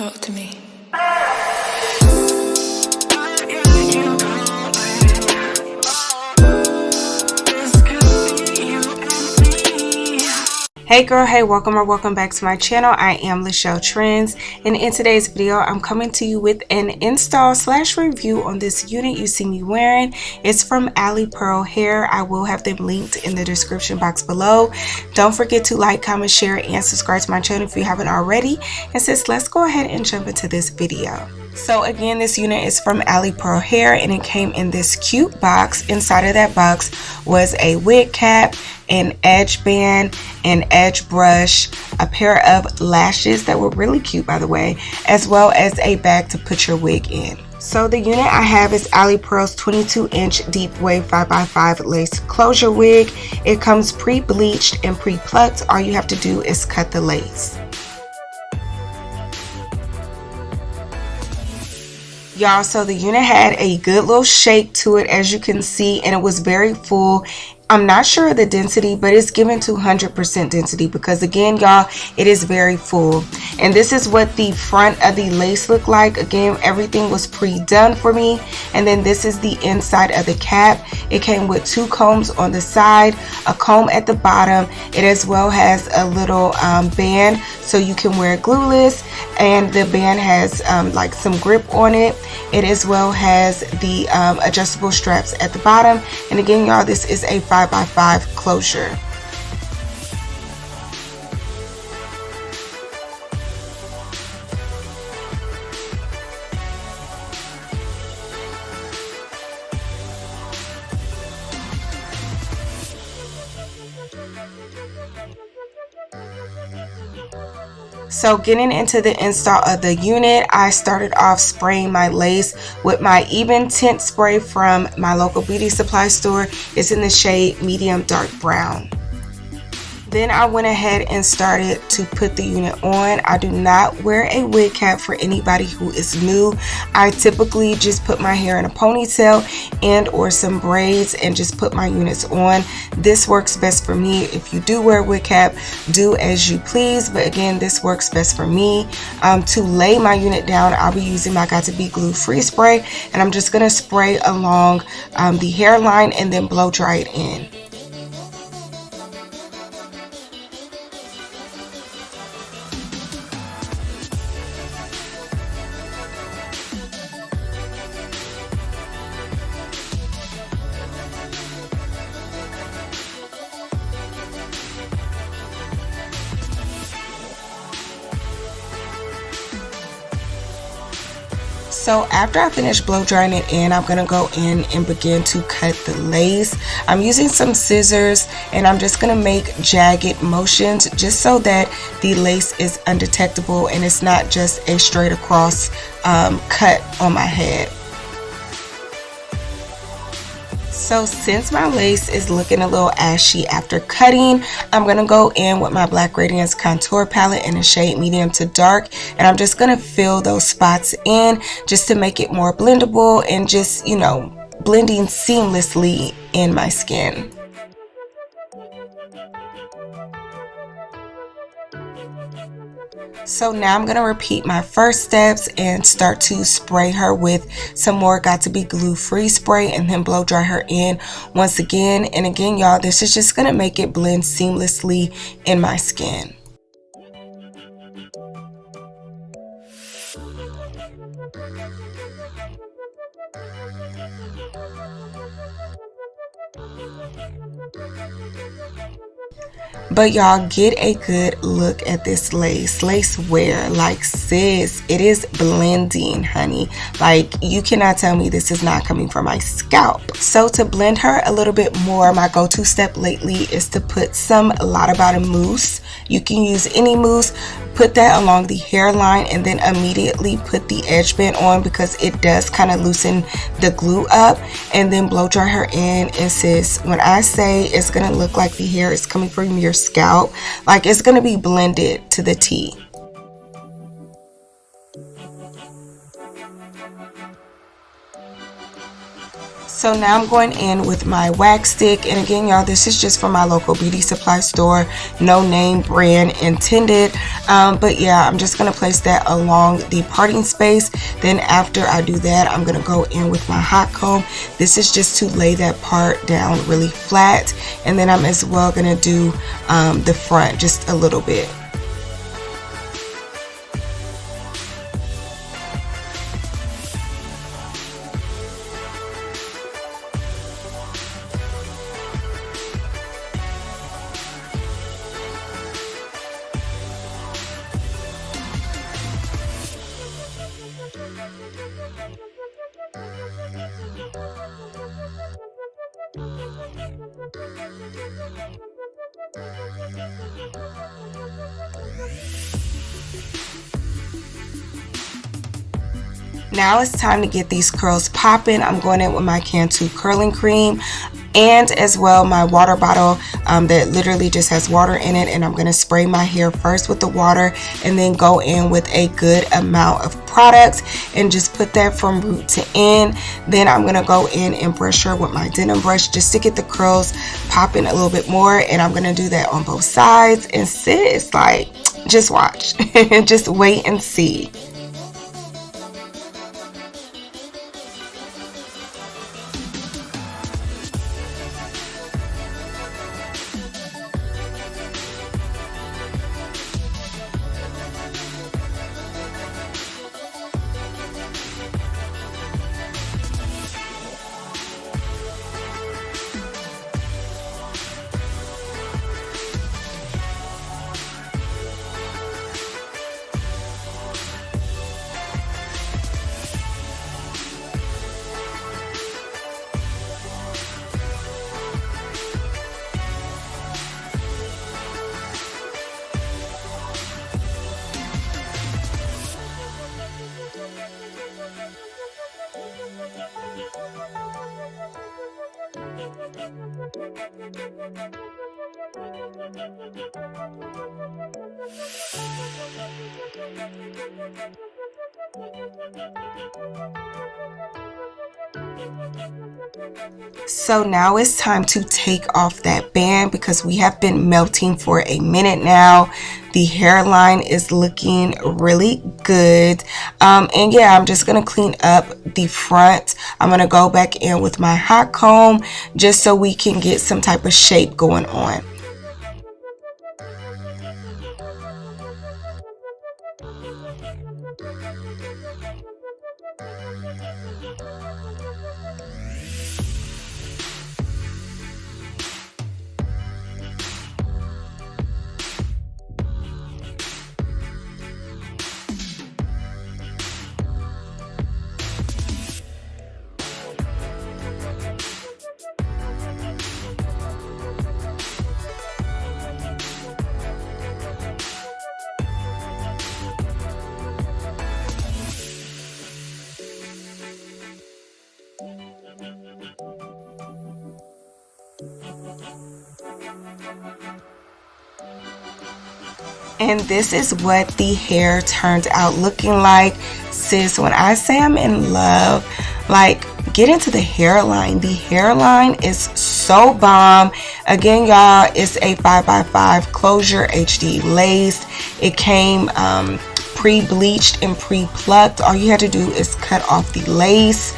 Talk to me. Hey girl, hey, welcome or welcome back to my channel. I am lachelletrends, and in today's video I'm coming to you with an install slash review on this unit you see me wearing. It's from Alipearl hair. I will have them linked in the description box below. Don't forget to like, comment, share, and subscribe to my channel if you haven't already. And sis, let's go ahead and jump into this video. So again, this unit is from Alipearl hair, and it came in this cute box. Inside of that box was a wig cap, an edge band, an edge brush, a pair of lashes that were really cute by the way, as well as a bag to put your wig in. So the unit I have is Alipearl's 22-inch deep wave 5x5 lace closure wig. It comes pre-bleached and pre-plucked. All you have to do is cut the lace. Y'all, so the unit had a good little shake to it, as you can see, and it was very full. I'm not sure of the density, but it's given 200% density because again, y'all, it is very full. And this is what the front of the lace looked like. Again, everything was pre-done for me. And then this is the inside of the cap. It came with two combs on the side, a comb at the bottom. It as well has a little band so you can wear it glueless, and the band has like some grip on it. It as well has the adjustable straps at the bottom. And again, y'all, this is a 5x5 closure. So getting into the install of the unit, I started off spraying my lace with my Even Tint spray from my local beauty supply store. It's in the shade medium dark brown. Then I went ahead and started to put the unit on. I do not wear a wig cap for anybody who is new. I typically just put my hair in a ponytail and or some braids and just put my units on. This works best for me. If you do wear a wig cap, do as you please, but again, this works best for me. To lay my unit down, I'll be using my Got to Be Glue Free spray, and I'm just going to spray along the hairline and then blow dry it in. So after I finish blow drying it in, I'm going to go in and begin to cut the lace. I'm using some scissors, and I'm just going to make jagged motions just so that the lace is undetectable and it's not just a straight across cut on my head. So since my lace is looking a little ashy after cutting, I'm going to go in with my Black Radiance contour palette in the shade medium to dark, and I'm just going to fill those spots in just to make it more blendable and just, you know, blending seamlessly in my skin. So now I'm going to repeat my first steps and start to spray her with some more Got to Be Glue Free spray and then blow dry her in once again. And again, y'all, this is just going to make it blend seamlessly in my skin. But y'all, get a good look at this lace wear. Like, sis, it is blending, honey. Like, you cannot tell me this is not coming from my scalp. So to blend her a little bit more, my go-to step lately is to put some Lotta Bottom mousse. You can use any mousse. Put that along the hairline and then immediately put the edge band on because it does kind of loosen the glue up, and then blow dry her in. And sis, when I say it's gonna look like the hair is coming from your scalp, like it's gonna be blended to the T. So now I'm going in with my wax stick, and again y'all, this is just from my local beauty supply store, no name brand intended, but yeah, I'm just going to place that along the parting space. Then after I do that, I'm going to go in with my hot comb. This is just to lay that part down really flat, and then I'm as well going to do the front just a little bit. Now it's time to get these curls popping. I'm going in with my Cantu curling cream and as well my water bottle that literally just has water in it, and I'm going to spray my hair first with the water and then go in with a good amount of product and just put that from root to end. Then I'm going to go in and brush her with my denim brush just to get the curls popping a little bit more, and I'm going to do that on both sides. And sis, like, just watch. Just wait and see. So now it's time to take off that band because we have been melting for a minute now. The hairline is looking really good. And yeah, I'm just going to clean up the front. I'm going to go back in with my hot comb just so we can get some type of shape going on. And this is what the hair turned out looking like. Sis, when I say I'm in love, like, get into the hairline. The hairline is so bomb. Again, y'all, it's a 5x5 closure HD lace. It came pre-bleached and pre-plucked. All you had to do is cut off the lace.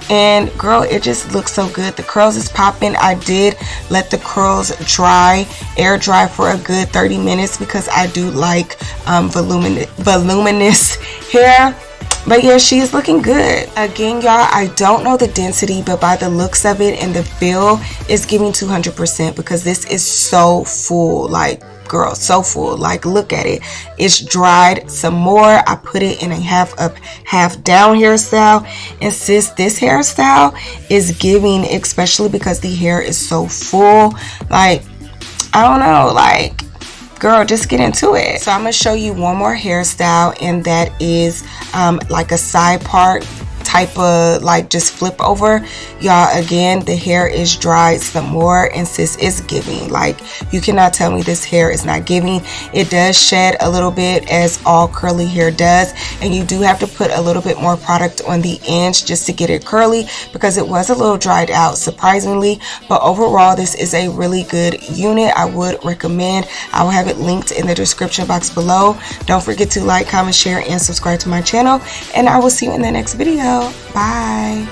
And girl, it just looks so good. The curls is popping. I did let the curls dry, air dry for a good 30 minutes because I do like voluminous hair. But yeah, she is looking good. Again, y'all, I don't know the density, but by the looks of it and the feel, it's giving 200% because this is so full. Like, girl, so full. Like, look at it. It's dried some more. I put it in a half up, half down hairstyle. And sis, this hairstyle is giving, especially because the hair is so full. Like, I don't know, like, girl, just get into it. So I'm gonna show you one more hairstyle, and that is like a side part type of like just flip over. Y'all, again, the hair is dried some more, and sis is giving. Like, you cannot tell me this hair is not giving. It does shed a little bit, as all curly hair does, and you do have to put a little bit more product on the ends just to get it curly, because it was a little dried out, surprisingly. But overall, this is a really good unit. I would recommend. I will have it linked in the description box below. Don't forget to like, comment, share, and subscribe to my channel, and I will see you in the next video. Bye.